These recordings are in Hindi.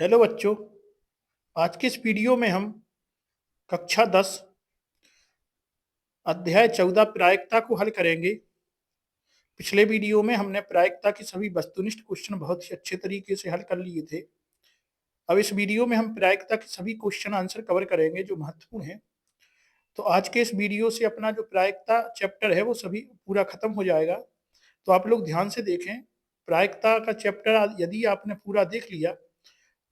हेलो बच्चों। आज के इस वीडियो में हम कक्षा 10 अध्याय 14 प्रायिकता को हल करेंगे। पिछले वीडियो में हमने प्रायिकता के सभी वस्तुनिष्ठ क्वेश्चन बहुत ही अच्छे तरीके से हल कर लिए थे। अब इस वीडियो में हम प्रायिकता के सभी क्वेश्चन आंसर कवर करेंगे जो महत्वपूर्ण हैं। तो आज के इस वीडियो से अपना जो प्रायिकता चैप्टर है वो सभी पूरा खत्म हो जाएगा। तो आप लोग ध्यान से देखें। प्रायिकता का चैप्टर यदि आपने पूरा देख लिया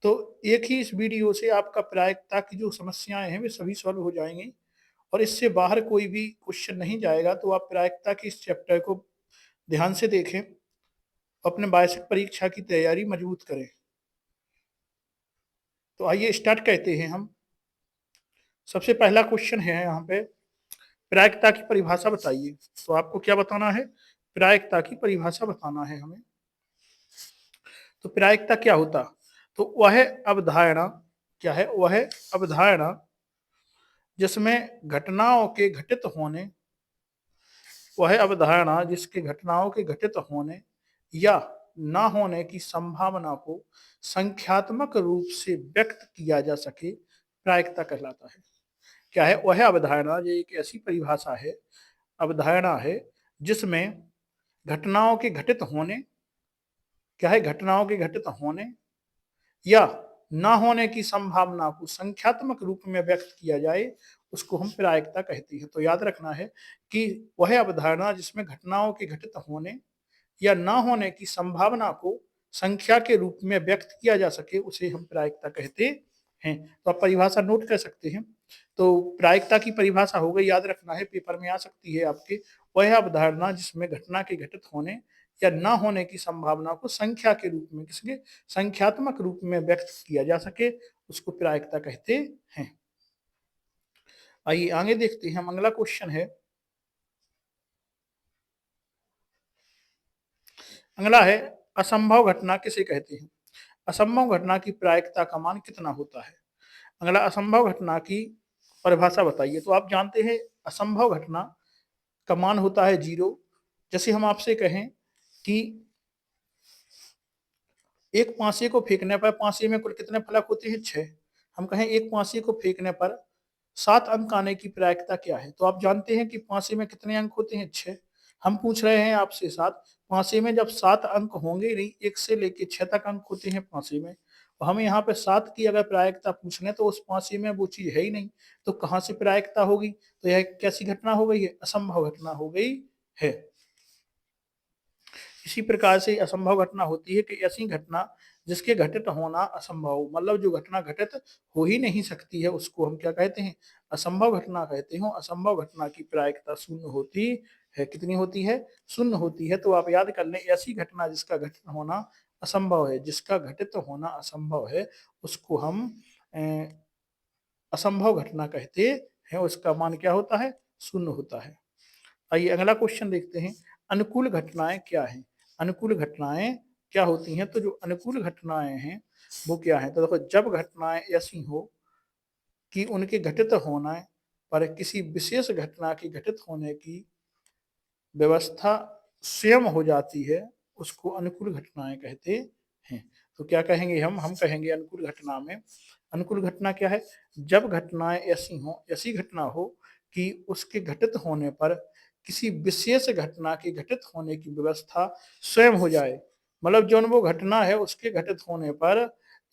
तो एक ही इस वीडियो से आपका प्रायिकता की जो समस्याएं हैं वे सभी सॉल्व हो जाएंगी और इससे बाहर कोई भी क्वेश्चन नहीं जाएगा। तो आप प्रायिकता के इस चैप्टर को ध्यान से देखें, अपने वार्षिक परीक्षा की तैयारी मजबूत करें। तो आइए स्टार्ट करते हैं हम। सबसे पहला क्वेश्चन है यहाँ पे, प्रायिकता की परिभाषा बताइए। तो आपको क्या बताना है? प्रायिकता की परिभाषा बताना है हमें। तो प्रायिकता क्या होता? तो वह अवधारणा क्या है? वह अवधारणा जिसमें घटनाओं के घटित होने वह अवधारणा जिसके घटनाओं के घटित होने या न होने की संभावना को संख्यात्मक रूप से व्यक्त किया जा सके प्रायिकता कहलाता है। क्या है? वह अवधारणा, ये एक ऐसी परिभाषा है, अवधारणा है जिसमें घटनाओं के घटित होने, क्या है? घटनाओं के घटित होने या न होने की संभावना को संख्यात्मक रूप में व्यक्त किया जाए, उसको हम प्रायिकता कहते हैं। तो याद रखना है कि वह अवधारणा जिसमें घटनाओं के घटित होने या न होने की संभावना को संख्या के रूप में व्यक्त किया जा सके उसे हम प्रायिकता कहते हैं। तो आप परिभाषा नोट कर सकते हैं। तो प्रायिकता की परिभाषा हो गई, याद रखना है, पेपर में आ सकती है आपके। वह अवधारणा जिसमें घटना के घटित होने या न होने की संभावना को संख्या के रूप में, किसके? संख्यात्मक रूप में व्यक्त किया जा सके, उसको प्रायिकता कहते हैं। आइए आगे देखते हैं। अगला क्वेश्चन है, अगला है असंभव घटना किसे कहते हैं? असंभव घटना की प्रायिकता का मान कितना होता है? अगला, असंभव घटना की परिभाषा बताइए। तो आप जानते हैं असंभव घटना का मान होता है 0। जैसे हम आपसे कहें कि एक पांसे को फेंकने पर पांसे में कुल कितने फलक होते हैं? 6। हम कहें एक पांसे को फेंकने पर 7 अंक आने की प्रायिकता क्या है? तो आप जानते हैं कि पांसे में कितने अंक होते हैं? 6। हम पूछ रहे हैं आपसे 7। पांसे में जब 7 अंक होंगे नहीं, 1 से लेके 6 तक अंक होते हैं पांसे में, और हमें यहाँ पे 7 की अगर प्रायिकता पूछ लें तो उस पांसे में वो चीज है ही नहीं, तो कहाँ से प्रायिकता होगी? तो यह कैसी घटना हो गई है? असंभव घटना हो गई है। इसी प्रकार से असंभव घटना होती है कि ऐसी घटना जिसके घटित होना असंभव, मतलब जो घटना घटित हो ही नहीं सकती है, उसको हम क्या कहते हैं? असंभव घटना कहते हैं। असंभव घटना की प्रायिकता शून्य होती है। कितनी होती है? शून्य होती है। तो आप याद कर लें, ऐसी घटना जिसका घटित होना असंभव है, जिसका घटित होना असंभव है, उसको हम असंभव घटना कहते हैं। उसका मान क्या होता है? शून्य होता है। आइए अगला क्वेश्चन देखते हैं, अनुकूल घटनाएं क्या हैं? अनुकूल घटनाएं क्या होती हैं? तो जो अनुकूल घटनाएं हैं वो क्या है? तो देखो, जब घटनाएं ऐसी हो कि उनके घटित होना पर किसी विशेष घटना के घटित होने की व्यवस्था स्वयं हो जाती है, उसको अनुकूल घटनाएं कहते हैं। तो क्या कहेंगे हम कहेंगे अनुकूल घटना में, अनुकूल घटना क्या है? जब घटनाएं ऐसी घटना हो कि उसके घटित होने पर किसी विशेष घटना के घटित होने की व्यवस्था स्वयं हो जाए, मतलब जो वो घटना है उसके घटित होने पर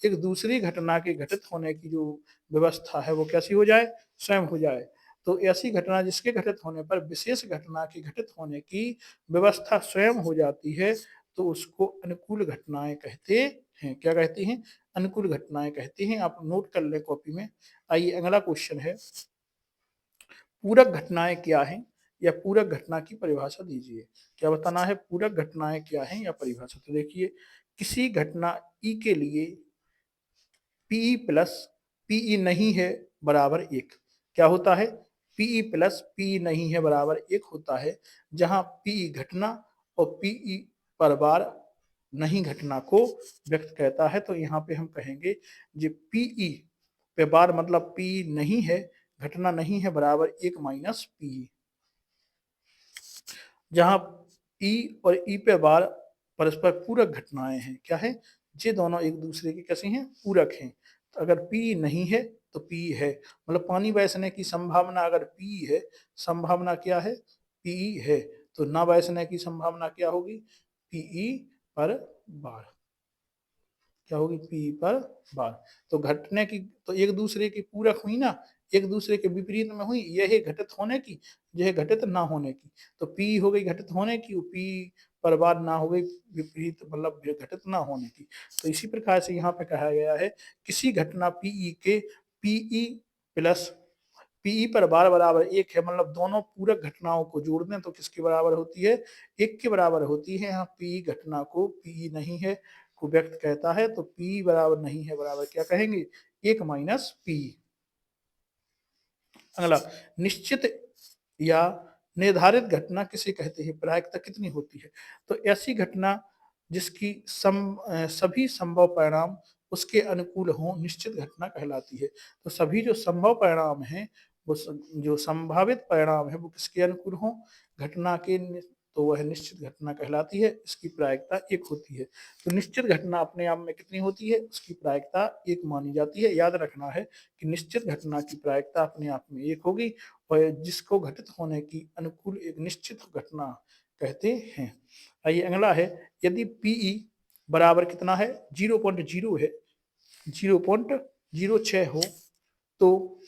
एक दूसरी घटना के घटित होने की जो व्यवस्था है वो कैसी हो जाए? स्वयं हो जाए। तो ऐसी घटना जिसके घटित होने पर विशेष घटना के घटित होने की व्यवस्था स्वयं हो जाती है, तो उसको अनुकूल घटनाएं कहते हैं। क्या कहते हैं? अनुकूल घटनाएं कहते हैं। आप नोट कर लें कॉपी में। आइए अगला क्वेश्चन है, पूरक घटनाएं क्या हैं या पूरक घटना की परिभाषा दीजिए। क्या बताना है? पूरक घटनाएं क्या हैं या परिभाषा। तो देखिए, किसी घटना ई के लिए पीई प्लस पीई नहीं है बराबर 1। क्या होता है? पीई प्लस पीई नहीं है बराबर 1 होता है, जहां पीई घटना और पीई पर बार नहीं घटना को व्यक्त करता है। तो यहाँ पे हम कहेंगे जो पीई पे बार मतलब पी नहीं है, घटना नहीं है, बराबर 1 माइनस पीई, जहां ई और ई पे बार परस्पर पूरक घटनाएं हैं। क्या है? ये दोनों एक दूसरे के कैसे हैं, पूरक हैं। तो अगर P नहीं है तो P है, मतलब पानी बरसने की संभावना अगर P है, संभावना क्या है, P है, तो ना बरसने की संभावना क्या होगी, Pe पर बार, क्या होगी, P पर बार। तो घटने की तो एक दूसरे की पूरक हुई ना, एक दूसरे के विपरीत में हुई, यह घटित होने की, यह घटित ना होने की। तो P हो गई घटित होने की, P पर बार ना हो गई विपरीत, मतलब घटित ना होने की। तो इसी प्रकार से यहाँ पे कहा गया है किसी घटना Pe के Pe प्लस Pe पर बार बराबर एक है, मतलब दोनों पूरक घटनाओं को जोड़ दें तो किसके बराबर होती है, एक के बराबर होती है। यहाँ P घटना को Pe नहीं है को व्यक्त कहता है, तो P बराबर नहीं है बराबर क्या कहेंगे, एक माइनस P। अगला, निश्चित या निर्धारित घटना किसे कहते हैं, प्रायिकता कितनी होती है। तो ऐसी घटना जिसकी सभी संभव परिणाम उसके अनुकूल हो निश्चित घटना कहलाती है। तो सभी जो संभव परिणाम हैं, वो जो संभावित परिणाम है वो किसके अनुकूल हो, घटना के, तो वह निश्चित घटना कहलाती है। इसकी प्रायिकता एक होती है। तो निश्चित घटना अपने आप में कितनी होती है, उसकी प्रायिकता एक मानी जाती है। याद रखना है कि निश्चित घटना की प्रायिकता अपने आप में एक होगी, और जिसको घटित होने की अनुकूल एक निश्चित घटना कहते हैं। आइए अगला है, यदि Pe बराबर कितना है, 0.0 है, 0.06 हो, तो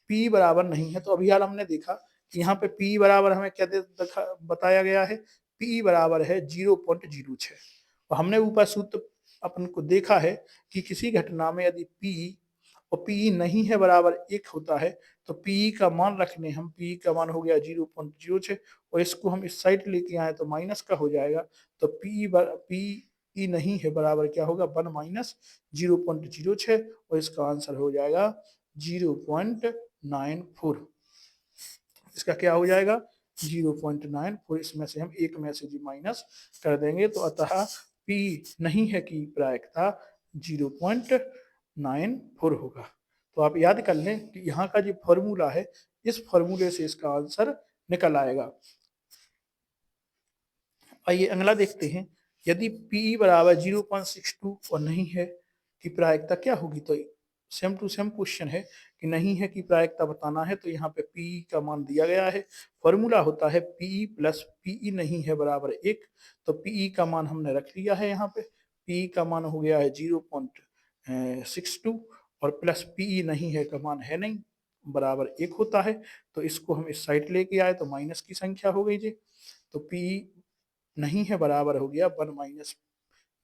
P बराबर नहीं है। तो अभी हाल हमने देखा कि यहाँ पे P बराबर हमें क्या बताया गया है, P बराबर है 0.06। और हमने ऊपर सूत्र अपन को देखा है कि किसी घटना में यदि P और P नहीं है बराबर एक होता है, तो P का मान रखने, हम P का मान हो गया 0.06, और इसको हम इस साइड लेके आए तो माइनस का हो जाएगा। तो P नहीं है बराबर क्या होगा, 1 माइनस 0.06, और इसका आंसर हो जाएगा 0.94। इसका क्या हो जाएगा, 0.94। इसमें से हम एक में से जी माइनस कर देंगे, तो अतः P नहीं है की प्रायिकता 0.94 होगा। तो आप याद कर लें कि यहाँ का जो फॉर्मूला है, इस फॉर्मूले से इसका आंसर निकल आएगा। आइए अगला देखते हैं, यदि Pe बराबर 0.62 और नहीं है कि प्रायिकता क्या होगी। तो सेम टू सेम क्वेश्चन है कि नहीं है कि प्रायिकता बताना है। तो यहाँ पे Pe का मान दिया गया है, फॉर्मूला होता है Pe प्लस Pe नहीं है बराबर एक। तो Pe का मान हमने रख लिया है, यहाँ पे Pe का मान हो गया है 0.62, और प्लस Pe नहीं है का मान है नहीं, बराबर एक होता है। तो इसको हम इस साइड लेके आए तो माइनस की संख्या हो गई जी। तो P नहीं है बराबर हो गया 1 माइनस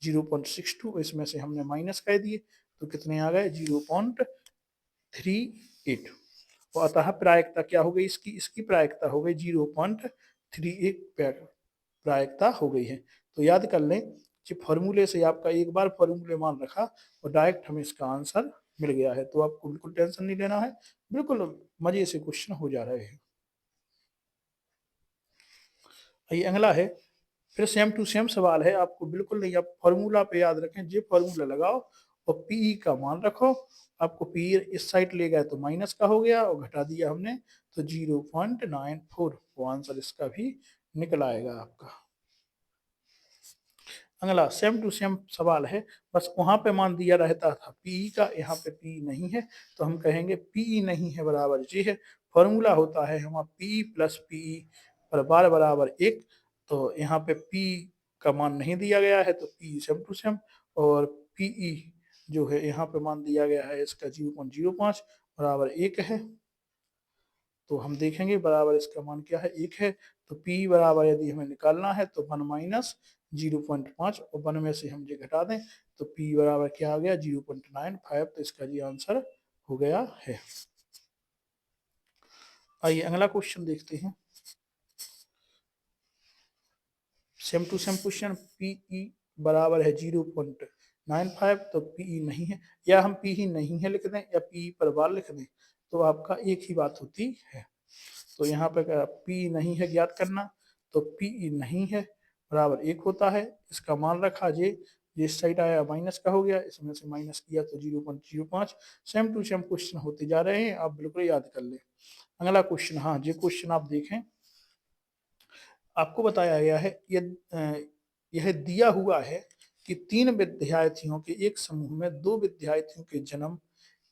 0.62, इसमें से हमने माइनस कर दिए तो कितने आ गए, 0.38। तो अतः प्रायिकता क्या हो गई इसकी, इसकी प्रायिकता हो गई 0.38 प्रायिकता हो गई है। तो याद कर लें कि फॉर्मूले से आपका एक बार फॉर्मूले मान रखा और डायरेक्ट हमें इसका आंसर मिल गया है। तो आपको बिल्कुल टेंशन नहीं लेना है, बिल्कुल मजे से क्वेश्चन हो जा रहे हैं। ये अगला है, फिर सेम टू सेम सवाल है, आपको बिल्कुल नहीं, आप फॉर्मूला पे याद रखें, जो फॉर्मूला लगाओ और Pe का मान रखो। आपको Pe इस साइड ले गए तो माइनस का हो गया, और घटा दिया हमने तो 0.94, वो आंसर इसका भी निकल आएगा आपका। अगला सेम टू सेम सवाल है, बस वहां पे मान दिया रहता था Pe का, यहाँ पे P नहीं है, तो हम कहेंगे Pe नहीं है बराबर जी है। फॉर्मूला होता है हमारा P प्लस Pe पर बार बराबर एक। तो यहाँ पे P का मान नहीं दिया गया है, तो P सेम टू सेम, और Pe जो है यहाँ पे मान दिया गया है इसका 0.05 बराबर एक है। तो हम देखेंगे बराबर इसका मान क्या है, एक है। तो P बराबर यदि हमें निकालना है तो 1 माइनस 0.5, और 1 में से हम ये घटा दें तो P बराबर क्या आ गया, 0.95। तो इसका जी आंसर हो गया है। आइए अगला क्वेश्चन देखते हैं, same to same question. Pe बराबर है 0.95, तो Pe नहीं है, या हम P ही नहीं है लिख दें या P पर बार लिख दें, तो आपका एक ही बात होती है। तो यहाँ पे P नहीं है ज्ञात करना, तो Pe नहीं है बराबर एक होता है। इसका मान रखा जे, जिस साइड आया माइनस का हो गया, इसमें से माइनस किया तो 0.05। सेम टू सेम क्वेश्चन होते जा रहे हैं, आप बिल्कुल याद कर लें। अगला क्वेश्चन, हाँ ये क्वेश्चन आप देखें, आपको बताया गया है यह दिया हुआ है कि 3 विद्यार्थियों के एक समूह में 2 विद्यार्थियों के जन्म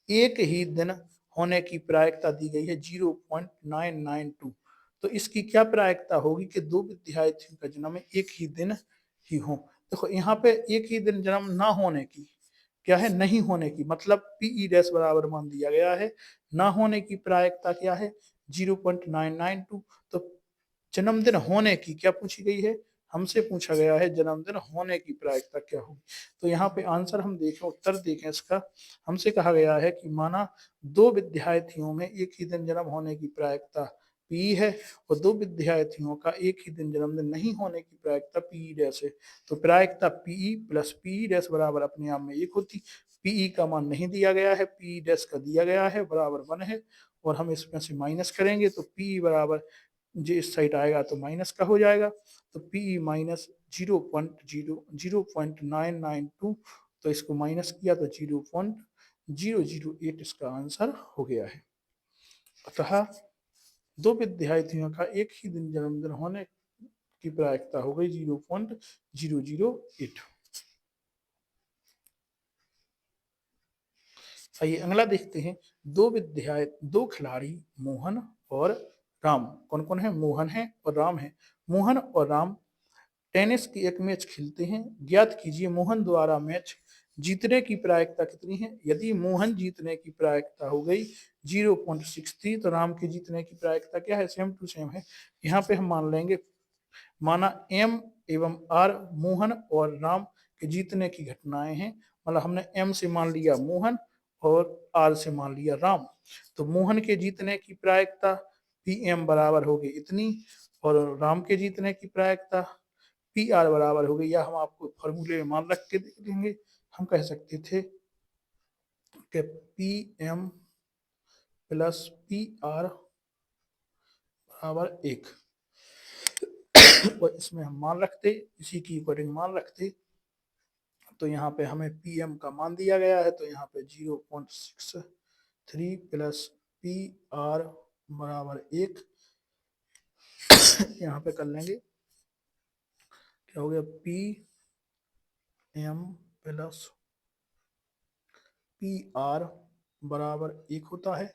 एक ही दिन होने की प्रायिकता दी गई है 0.992। तो इसकी क्या प्रायिकता होगी कि 2 विद्यार्थियों का जन्म एक ही दिन ही हो। देखो यहाँ पे एक ही दिन जन्म ना होने की क्या है, नहीं होने की, मतलब पीई डैश बराबर मान दिया गया है। ना होने की प्रायिकता क्या है 0.992। तो जन्मदिन होने की क्या पूछी गई है, हमसे पूछा गया है जन्मदिन होने की प्रायिकता क्या होगी। तो यहाँ पे आंसर हम देखें, उत्तर देखें इसका। हमसे कहा गया है कि माना 2 विद्यार्थियों में एक ही दिन जन्म होने की प्रायिकता पी है और 2 विद्यार्थियों का एक ही दिन जन्मदिन नहीं होने की प्रायिकता पी डैश है। तो प्रायिकता पीई प्लस पी डैश बराबर अपने आप में 1 होती। पीई का मान नहीं दिया गया है, पी डैश का दिया गया है, बराबर 1 है। और हम इसमें से माइनस करेंगे तो पी बराबर जो इस साइड आएगा तो माइनस का हो जाएगा। तो पी माइनस 0.992। तो इसको माइनस किया तो 0.008 इसका आंसर हो गया है। अतः 2 विद्यार्थियों का एक ही दिन जन्मदिन होने की प्रायिकता हो गई 0.008। आइए अगला देखते हैं। 2 खिलाड़ी मोहन और राम, कौन कौन है, मोहन है और राम है। मोहन और राम टेनिस की एक मैच खेलते हैं। ज्ञात कीजिए मोहन द्वारा मैच जीतने की प्रायिकता कितनी है। यदि मोहन जीतने की प्रायिकता हो गई 0.63 तो राम के जीतने की प्रायिकता क्या है, सेम टू सेम है। यहाँ पे हम मान लेंगे, माना एम एवं आर मोहन और राम के जीतने की घटनाएं हैं। मतलब हमने एम से मान लिया मोहन और आर से मान लिया राम। तो मोहन के जीतने की प्रायिकता पी एम बराबर हो गई इतनी और राम के जीतने की प्रायिकता पी आर बराबर हो गई, या हम आपको फॉर्मूले में मान रख के देख देंगे। हम कह सकते थे कि P M plus P R बराबर 1। और इसमें हम मान रखते, इसी की अकॉर्डिंग मान रखते, तो यहाँ पे हमें पी एम का मान दिया गया है। तो यहाँ पे 0.63 प्लस पी आर बराबर 1 यहाँ पे कर लेंगे। क्या हो गया, P M plus P R बराबर 1 होता है।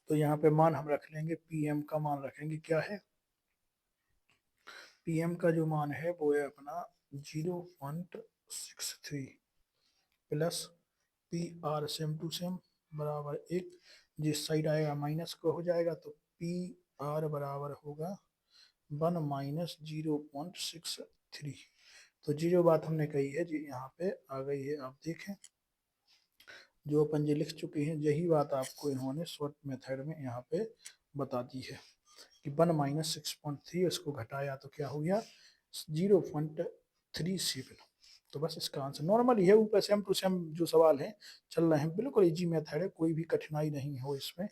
तो यहाँ पे मान हम रख लेंगे, पी एम का मान रखेंगे क्या है, पी एम का जो मान है वो है अपना 0.63 plus P R same to same बराबर 1। जिस साइड आएगा माइनस का हो जाएगा। तो पी आर बराबर होगा 1 माइनस 0.63। तो जो बात हमने कही है जी यहाँ पे आ गई है। आप देखें जो अपन जी लिख चुके हैं यही बात आपको इन्होंने शॉर्ट मेथड में यहाँ पे बता दी है कि 1 माइनस 6.3 उसको घटाया तो क्या हो गया 0.37। तो बस इसका आंसर नॉर्मल ही है, ऊपर सेम टू सेम जो सवाल है चल रहे हैं, बिल्कुल इजी मेथड है, कोई भी कठिनाई नहीं हो इसमें।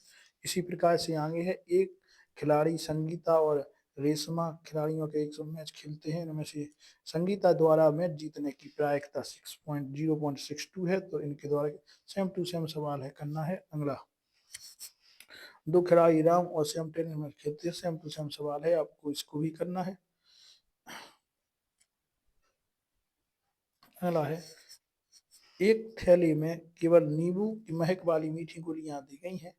इसी प्रकार से आगे है, एक खिलाड़ी संगीता और रेशमा खिलाड़ियों के एक मैच खेलते हैं। इनमें से संगीता द्वारा मैच जीतने की प्रायिकता 0.62 है। तो इनके द्वारा सेम टू सेम सवाल है, करना है अगला। 2 खिलाड़ी राम और श्याम टेनिस मैच खेलते हैं, सेम टू सेम सवाल है, आपको इसको भी करना है। अगला है, एक थैली में केवल नींबू की महक वाली मीठी गोलियां दी गई हैं।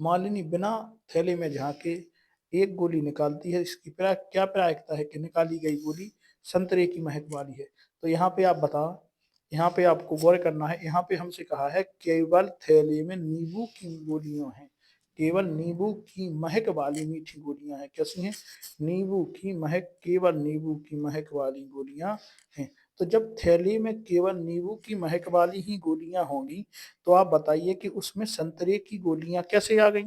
मालिनी बिना थैली में झांके एक गोली निकालती है। इसकी क्या प्रायिकता है कि निकाली गई गोली संतरे की महक वाली है। तो यहाँ पे आप बताओ, यहाँ पे आपको गौर करना है। यहाँ पे हमसे कहा है केवल थैली में नींबू की गोलियां हैं, केवल नींबू की महक वाली मीठी गोलियां हैं। कैसी हैं, नींबू की महक, केवल नींबू की महक वाली गोलियां हैं। तो जब थैली में केवल नींबू की महक वाली ही गोलियां होंगी तो आप बताइए कि उसमें संतरे की गोलियां कैसे आ गई।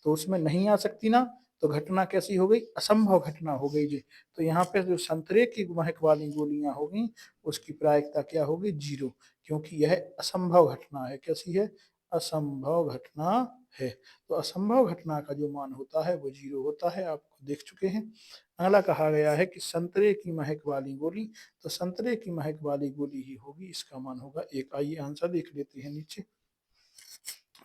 तो उसमें नहीं आ सकती ना। तो घटना कैसी हो गई, असंभव घटना हो गई जी। तो यहाँ पे जो संतरे की महक वाली गोलियां होगी उसकी प्रायिकता क्या होगी, 0, क्योंकि यह असंभव घटना है। कैसी है, असंभव घटना है। तो असंभव घटना का जो मान होता है वो 0 होता है, आपको देख चुके हैं। अगला कहा गया है कि संतरे की महक वाली गोली, तो संतरे की महक वाली गोली ही होगी, इसका मान होगा 1। आइए आंसर देख लेते हैं नीचे।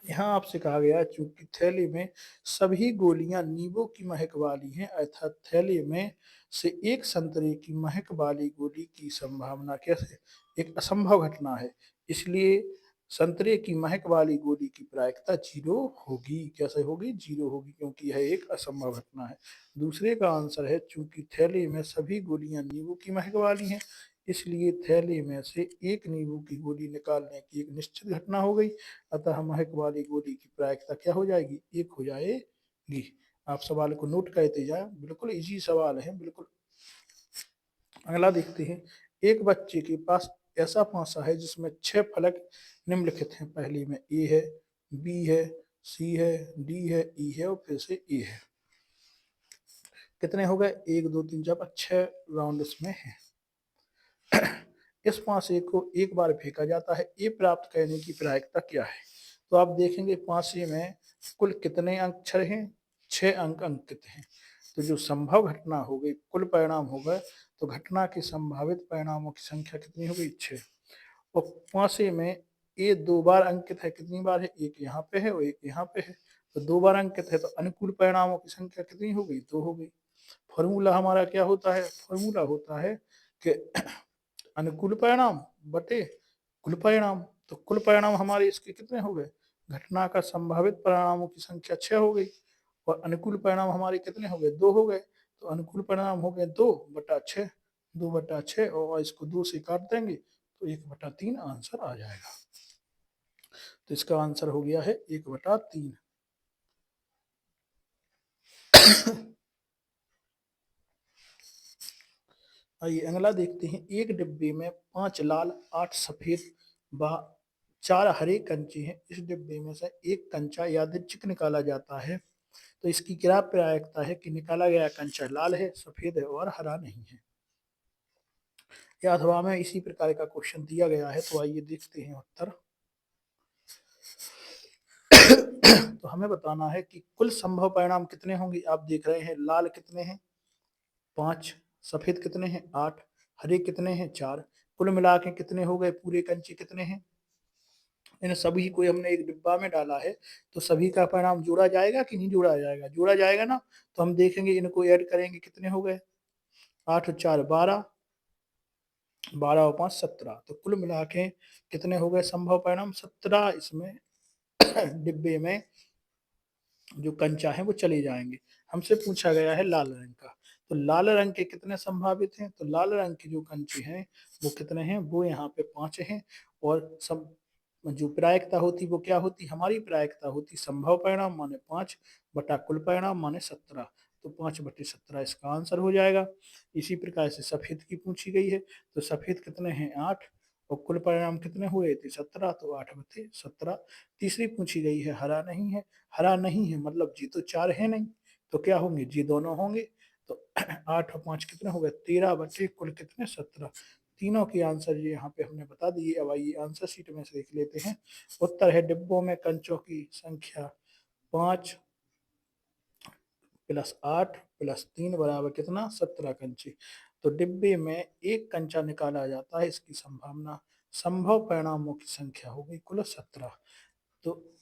यहाँ आपसे कहा गया है चूंकि थैली में सभी गोलियां नींबू की महक वाली हैं, अर्थात थैली में से एक संतरे की महक वाली गोली की संभावना कैसे, एक असंभव घटना है, इसलिए संतरे की महक वाली गोली की प्रायिकता 0 होगी। कैसे होगी? 0 होगी, क्योंकि यह एक असंभव घटना है। दूसरे का आंसर है चूंकि थैली में सभी गोलियां नींबू की महक वाली हैं, इसलिए थैली में से एक नींबू की गोली निकालने की एक निश्चित घटना हो गई, अतः महक वाली गोली की प्रायिकता क्या हो जाएगी? 1 हो जाएगी। आप सवाल को नोट करते जाए, बिल्कुल इजी सवाल है, बिल्कुल। अगला देखते हैं। एक बच्चे के पास ऐसा पासा है जिसमें 6 फलक निम्नलिखित हैं। पहली में ए है, बी है, सी है, डी है, ई है और फिर से ए है। कितने हो गए? 1 2 3 4 5 6 राउंड इसमें है। इस पासे को एक बार फेंका जाता है, ए प्राप्त करने की प्रायिकता क्या है? तो आप देखेंगे पासे में कुल कितने अक्षर हैं? 6 अंक अंकित हैं। तो जो संभव घटना हो गई, कुल परिणाम होगा, तो घटना के संभावित परिणामों की संख्या कितनी हो गई? 6। और पासे में ए 2 बार अंकित है, कितनी बार है? एक यहाँ पे है और एक यहाँ पे है, तो 2 बार अंकित है, तो अनुकूल परिणामों की संख्या कितनी हो गई? 2 हो गई। फॉर्मूला हमारा क्या होता है? फॉर्मूला होता है कि अनुकूल परिणाम बटे कुल परिणाम। तो कुल परिणाम हमारे इसके कितने हो गए? घटना का संभावित परिणामों की संख्या 6 हो गई, और अनुकूल परिणाम हमारे कितने हो गए? 2 हो गए। तो अनुकूल परिणाम हो गए 2/6, 2/6, और इसको 2 से काट देंगे तो 1/3 आंसर आ जाएगा। तो इसका आंसर हो गया है 1/3। आइए अगला देखते हैं। एक डिब्बे में 5 लाल, 8 सफेद व 4 हरे कंचे हैं। इस डिब्बे में से एक कंचा यादृच्छिक निकाला जाता है, तो इसकी क्या प्रायिकता है कि निकाला गया कंचा लाल है, सफेद है और हरा नहीं है? या अथवा में इसी प्रकार का क्वेश्चन दिया गया है, तो आइए देखते हैं उत्तर। तो हमें बताना है कि कुल संभव परिणाम कितने होंगे। आप देख रहे हैं लाल कितने हैं? 5। सफेद कितने हैं? 8। हरे कितने हैं? 4। कुल मिला के कितने हो गए? पूरे कंचे कितने हैं? इन सभी को हमने एक डिब्बा में डाला है, तो सभी का परिणाम जोड़ा जाएगा कि नहीं जोड़ा जाएगा? जोड़ा जाएगा ना। तो हम देखेंगे, इनको ऐड करेंगे, कितने हो गए? 8 और 4 12, 12 और 5 17। तो कुल मिला के कितने हो गए संभव परिणाम? 17 इसमें डिब्बे में जो कंचा है वो चले जाएंगे। हमसे पूछा गया है लाल रंग का, तो लाल रंग के कितने संभावित हैं? तो लाल रंग के जो कंचे हैं वो कितने हैं? वो यहाँ पे 5 हैं। और सब जो प्रायिकता होती वो क्या होती? हमारी प्रायिकता होती संभव परिणाम माने 5 बटा कुल परिणाम माने 17। तो 5/17 इसका आंसर हो जाएगा। इसी प्रकार से सफेद की पूछी गई है, तो सफेद कितने हैं? 8, और कुल परिणाम कितने हुए थे? 17, तो 8/17। तीसरी पूछी गई है हरा नहीं है। हरा नहीं है मतलब जी तो 4 है नहीं, तो क्या होंगे? जी दोनों होंगे। तो 8 और 5 कितने हो गए? 13 बचे कुल कितने? 17। तीनों की आंसर ये यहाँ पे हमने बता दिए। अब आइए आंसर शीट में से देख लेते हैं। उत्तर है डिब्बों में कंचों की संख्या 5 + 8 + 3 बराबर कितना? 17 कंचे। तो डिब्बे में एक कंचा निकाला जाता है, इसकी संभावना संभव परिणामों की संख्या हो गई कुल 17। तो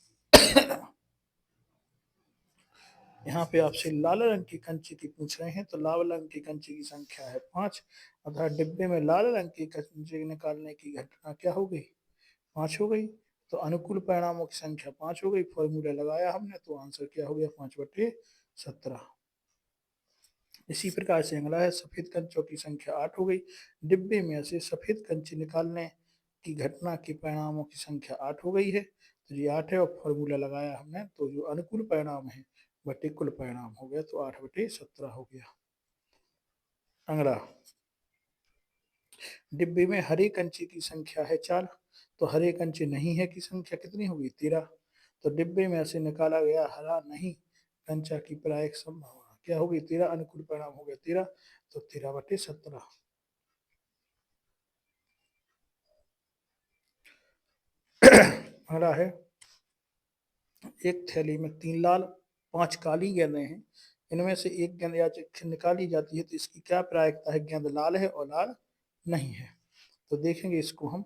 यहाँ पे आपसे लाल रंग की कंचे की पूछ रहे हैं, तो लाल रंग की कंचे की संख्या है 5, अर्थात डिब्बे में लाल रंग की कंचे निकालने की घटना क्या हो गई? 5 हो गई। तो अनुकूल परिणामों की संख्या 5 हो गई। फॉर्मूला लगाया हमने, तो आंसर क्या हो गया? 5/17। इसी प्रकार से अगला है सफेद कंचों की संख्या 8 हो गई। डिब्बे में से सफेद कंचे निकालने की घटना के परिणामों की संख्या 8 हो गई है, तो ये 8 है, और फॉर्मूला लगाया हमने, तो जो अनुकूल परिणाम है बटे कुल परिणाम हो गया, तो 8/17 हो गया। अगला, डिब्बे में हरे कंचे की संख्या है 4, तो हरे कंचे नहीं है की संख्या कितनी होगी? 13। तो डिब्बे में से निकाला गया हरा नहीं कंचा की प्रायिक संभावना क्या होगी? 13। अनुकूल परिणाम हो गया 13, तो 13/17। अगला है, एक थैली में 3 लाल, 5 काली गेंदें हैं। इनमें से एक गेंद यादृच्छिक निकाली जाती है, तो इसकी क्या प्रायिकता है? गेंद लाल है और लाल नहीं है। तो देखेंगे इसको हम।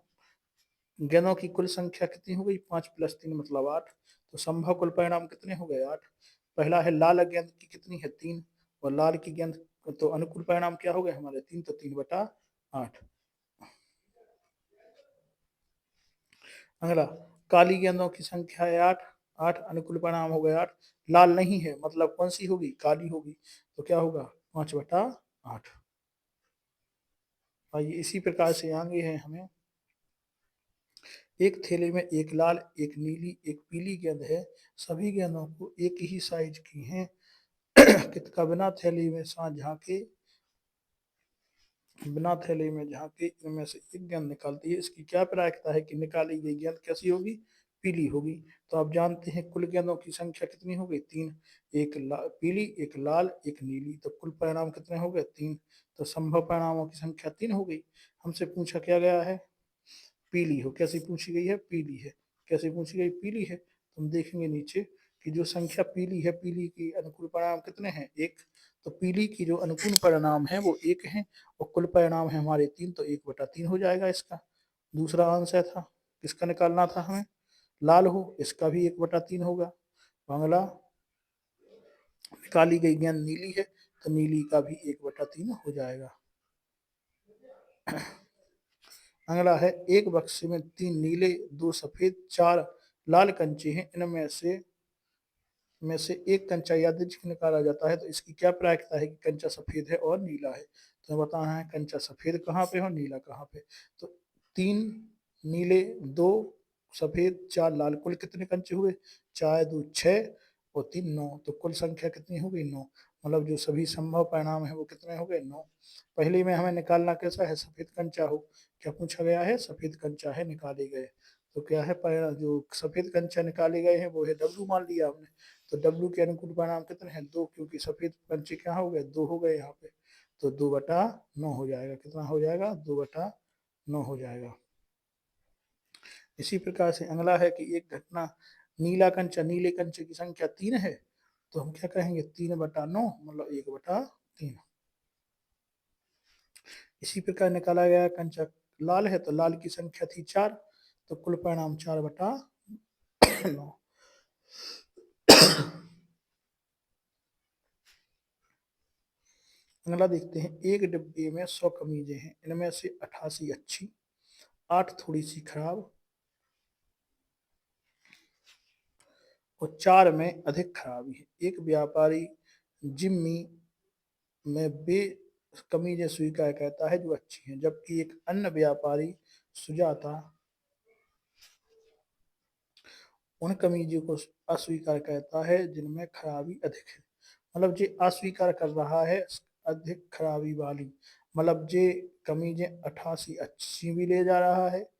गेंदों की कुल संख्या कितनी हो गई? 5 + 3 मतलब 8। तो संभव कुल परिणाम कितने हो गए? 8। पहला है लाल गेंद की कितनी है? 3। और लाल की गेंद, तो अनुकूल परिणाम क्या हो गए हमारे? 3, तो 3/8। अगला, काली गेंदों की संख्या है 8। 8 अनुकूल परिणाम हो गए 8। लाल नहीं है मतलब कौन सी होगी? काली होगी। तो क्या होगा? 5/8। आइए इसी प्रकार से आगे है हमें, एक थैले में एक लाल, एक नीली, एक पीली गेंद है। सभी गेंदों को एक ही साइज की हैं। कितका बिना थैली में सांझ झांके, बिना थैले में झांके इनमें से एक गेंद निकालती है। इसकी क्या प्रायिकता है कि निकाली गई गेंद कैसी होगी? पीली होगी। तो आप जानते हैं कुल गेंदों की संख्या कितनी हो गई? 3। एक पीली, एक लाल, एक नीली, तो कुल परिणाम कितने हो गए? 3। तो संभव परिणामों की संख्या 3 हो गई। हमसे पूछा क्या गया है? पीली हो। कैसी पूछी गई है? पीली है। कैसे पूछी गई? पीली है। तो हम देखेंगे नीचे कि जो संख्या पीली है, पीली की अनुकूल परिणाम कितने हैं? 1। तो पीली की जो अनुकूल परिणाम है वो 1 है, और कुल परिणाम है हमारे 3, तो 1/3 हो जाएगा इसका। दूसरा आंसर था, किसका निकालना था हमें? लाल हो, इसका भी 1/3 होगा। अगला, निकाली गई गेंद नीली है, तो नीली का भी 1/3 हो जाएगा। अगला है, एक बक्से में 3 नीले, 2 सफेद, 4 लाल कंचे हैं। इनमें से एक कंचा यादृच्छिक निकाला जाता है। तो इसकी क्या प्रायिकता है कि कंचा सफेद है और नीला है? तो बताना है कंचा सफेद कहाँ पे और नीला कहाँ पे। तो 3 नीले, 2 सफेद, 4 लाल, कुल कितने कंचे हुए? 4 2 6 और 3 9। तो कुल संख्या कितनी हो गई? 9। मतलब जो सभी संभव परिणाम है वो कितने हो गए? 9। पहले में हमें निकालना कैसा है? सफेद कंचा हो। क्या पूछा गया है? सफेद कंचा है, निकाले गए। तो क्या है? जो सफेद कंचा निकाले गए हैं वो है W मान लिया हमने। तो W के अनुकूल परिणाम कितने हैं? 2, क्योंकि सफेद पंचे क्या हो गए? 2 हो गए यहाँ पे। तो 2/9 हो जाएगा। कितना हो जाएगा? 2/9 हो जाएगा। इसी प्रकार से अगला है कि एक घटना, नीला कंचा, नीले कंचे की संख्या 3 है। तो हम क्या कहेंगे? 3/9 मतलब 1/3। इसी प्रकार निकाला गया कंचा लाल है, तो लाल की संख्या थी 4, तो कुल परिणाम 4/9। अगला देखते हैं, एक डिब्बे में 100 कमीजें हैं। इनमें से 88 अच्छी, 8 थोड़ी सी खराब और 4 में अधिक खराबी है। एक व्यापारी जिम्मी में वे कमीजें स्वीकार करता है जो अच्छी हैं, जबकि एक अन्य व्यापारी सुजाता उन कमीजों को अस्वीकार करता है जिनमें खराबी अधिक है। मतलब जे अस्वीकार कर रहा है अधिक खराबी वाली, मतलब जे कमीजें 88 अच्छी भी ले जा रहा है,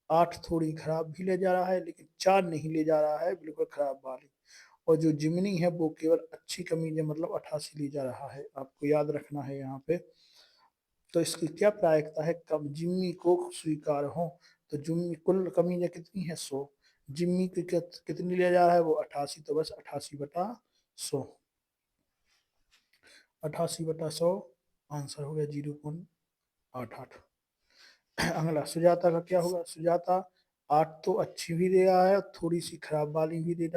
8 थोड़ी खराब भी ले जा रहा है, लेकिन 4 नहीं ले जा रहा है बिल्कुल खराब वाली। और जो जिमनी है वो केवल अच्छी कमीजें मतलब 88 ले जा रहा है। आपको याद रखना है यहाँ पे। तो इसकी क्या प्रायिकता है? कब जिम्मी को स्वीकार हो। तो जिम्मी कुल कमीजें कितनी है? 100। जिम्मी की कितनी ले जा रहा है? वो 88, तो बस 88/100। 88/100 आंसर हो गया 0.88। अगला, सुजाता का क्या होगा? सुजाता 8 तो अच्छी भी ले रहा है और थोड़ी सी खराब वाली भी ले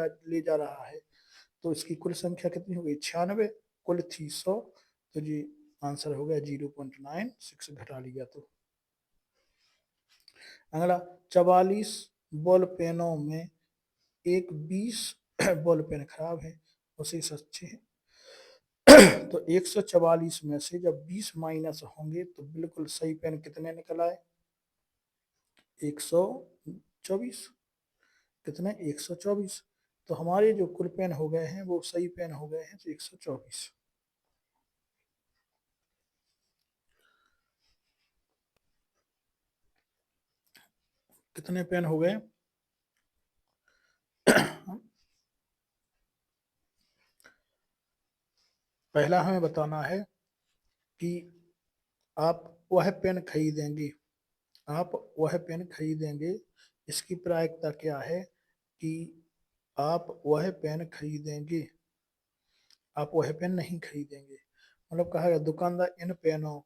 जा रहा है। तो इसकी कुल संख्या कितनी हो गई? 96। कुल थी 100, तो जी आंसर हो गया 0.96, घटा लिया तो। अगला, 44 बॉल पेनों में एक 20 बॉल पेन खराब है उसे अच्छे हैं। तो 144 में से जब 20 माइनस होंगे तो बिल्कुल सही पेन कितने निकल आए? 124। कितने? 124। तो हमारे जो कुल पेन हो गए हैं वो सही पेन हो गए हैं, तो 124। कितने पेन हो गए? पहला हमें बताना है कि आप वह पेन खरीदेंगे, आप वह पेन खरीदेंगे। इसकी प्रायिकता क्या है कि आप वह पेन खरीदेंगे, आप वह पेन नहीं खरीदेंगे। मतलब कहा गया, दुकानदार इन पेनों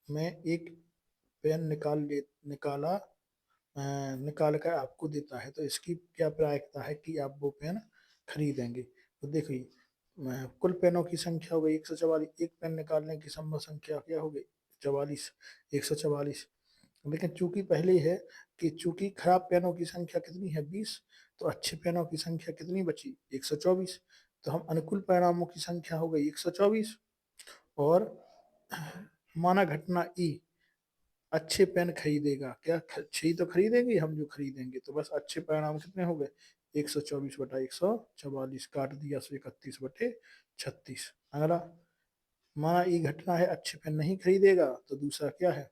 में एक पेन निकाला निकाल कर आपको देता है, तो इसकी क्या प्रायिकता है कि आप वो पेन खरीदेंगे। तो देखिए कुल पेनों की संख्या हो गई 144, एक पेन निकालने की संभव संख्या क्या हो गई 44, 144। लेकिन चूंकि पहले है कि चूंकि खराब पेनों की संख्या कितनी है 20, तो अच्छे पेनों की संख्या कितनी बची 124। तो हम अनुकूल परिणामों की संख्या हो गई 124। और माना घटना ई अच्छे पेन खरीदेगा, क्या अच्छे ही तो खरीदेंगे हम जो खरीदेंगे, तो बस अच्छे परिणाम कितने हो गए 124 बटा 144, काट दिया 131 बटे 36। अगला माना ये घटना है अच्छे पेन नहीं खरीदेगा, तो दूसरा क्या है,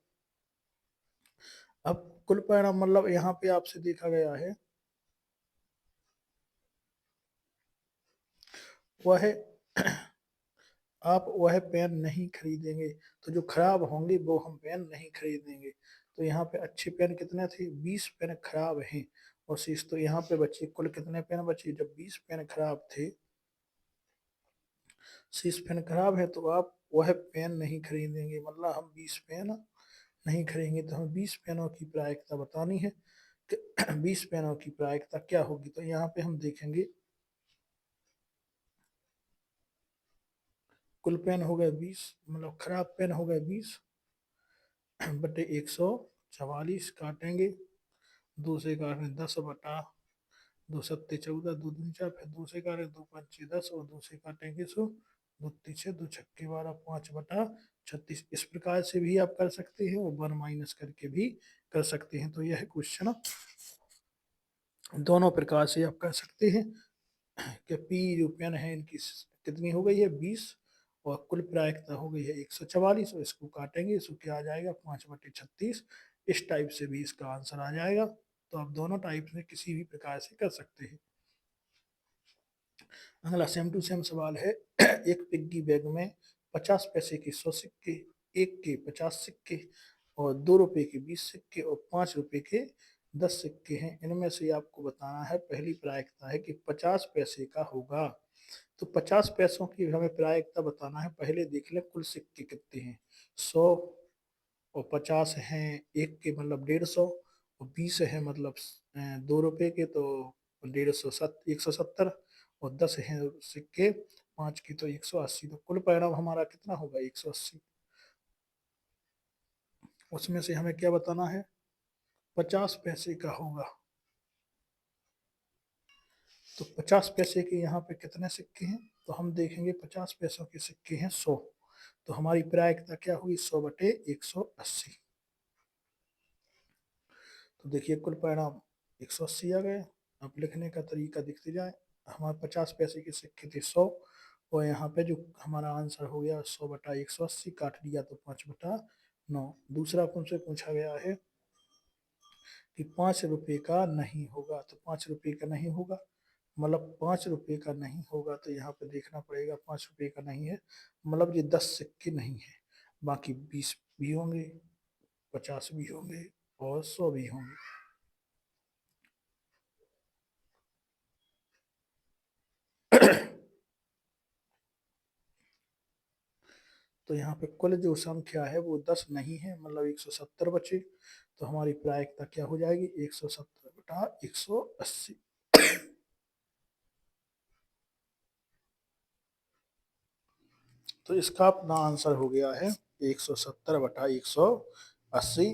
अब कुल परिणाम मतलब यहाँ पे आपसे देखा गया है वह आप वह पेन नहीं खरीदेंगे, तो जो खराब होंगे वो हम पेन नहीं खरीदेंगे। तो यहाँ पे अच्छे पेन कितने थे 20 पेन खराब हैं, और शीश तो यहाँ पे बचे कुल कितने पेन बचे, जब 20 पेन खराब थे, शीश पेन खराब है, तो आप वह पेन नहीं खरीदेंगे, मतलब हम 20 पेन नहीं खरीदेंगे। तो हमें 20 पेनों की प्रायिकता बतानी है कि 20 पेनों की प्रायिकता क्या होगी। तो यहाँ पे हम देखेंगे कुल पेन हो गए 20, मतलब खराब पेन हो गए 20 बटे 144, काटेंगे, दो से काटें 10 बटा 2 सत्ते 14, दो दूनी 4, फिर दो से काटें 2 5 10, और दो से काटेंगे 100, दो तीछे 2 छक्के 12, 5 बटा 36। इस प्रकार से भी आप कर सकते हैं और 1 माइनस करके भी कर सकते हैं। तो यह क्वेश्चन दोनों प्रकार से आप कर सकते हैं कि पी जो पेन है इनकी कितनी हो गई है 20, और कुल प्रायिकता हो गई है 144, और इसको काटेंगे, इसको क्या आ जाएगा 5 बटे 36। इस टाइप से भी इसका आंसर आ जाएगा। तो आप दोनों टाइप में किसी भी प्रकार से कर सकते हैं। अगला सेम टू सेम सवाल है एक पिग्गी बैग में 50 पैसे के 100 सिक्के, एक के 50 सिक्के, और 2 रुपए के 20 सिक्के, और 5 रुपए के 10 सिक्के हैं। इनमें से आपको बताना है, पहली प्रायिकता है कि 50 पैसे का होगा। तो 50 पैसों की हमें प्रायिकता बताना है। पहले देख लें कुल सिक्के कितने हैं, 100 और 50 हैं एक के, मतलब 150, और 20 है मतलब 2 रुपए के, तो 170, और 10 है सिक्के 5 की, तो 180। तो कुल परिणाम हमारा कितना होगा 180। उसमें से हमें क्या बताना है 50 पैसे का होगा। तो 50 पैसे के यहाँ पे कितने सिक्के हैं, तो हम देखेंगे 50 पैसों के सिक्के हैं 100। तो हमारी प्रायिकता क्या हुई 100 बटे 180। तो देखिए कुल परिणाम 180 आ गए। अब लिखने का तरीका देखते जाए, हमारे 50 पैसे के सिक्के थे 100, और यहाँ पे जो हमारा आंसर हो गया 100 बटा 180, काट लिया तो 5 बटा 9। दूसरा हमसे पूछा गया है कि 5 रुपए का नहीं होगा, तो 5 रुपए का नहीं होगा, मतलब 5 रुपए का नहीं होगा, तो यहाँ पे देखना पड़ेगा 5 रुपए का नहीं है, मतलब ये 10 सिक्के नहीं है, बाकी 20 भी होंगे, 50 भी होंगे, और 100 भी होंगे। तो यहाँ पे कुल जो संख्या है वो 10 नहीं है, मतलब 170 बचे। तो हमारी प्रायिकता क्या हो जाएगी 170 बटा 180। तो इसका अपना आंसर हो गया है 170 बटा 180,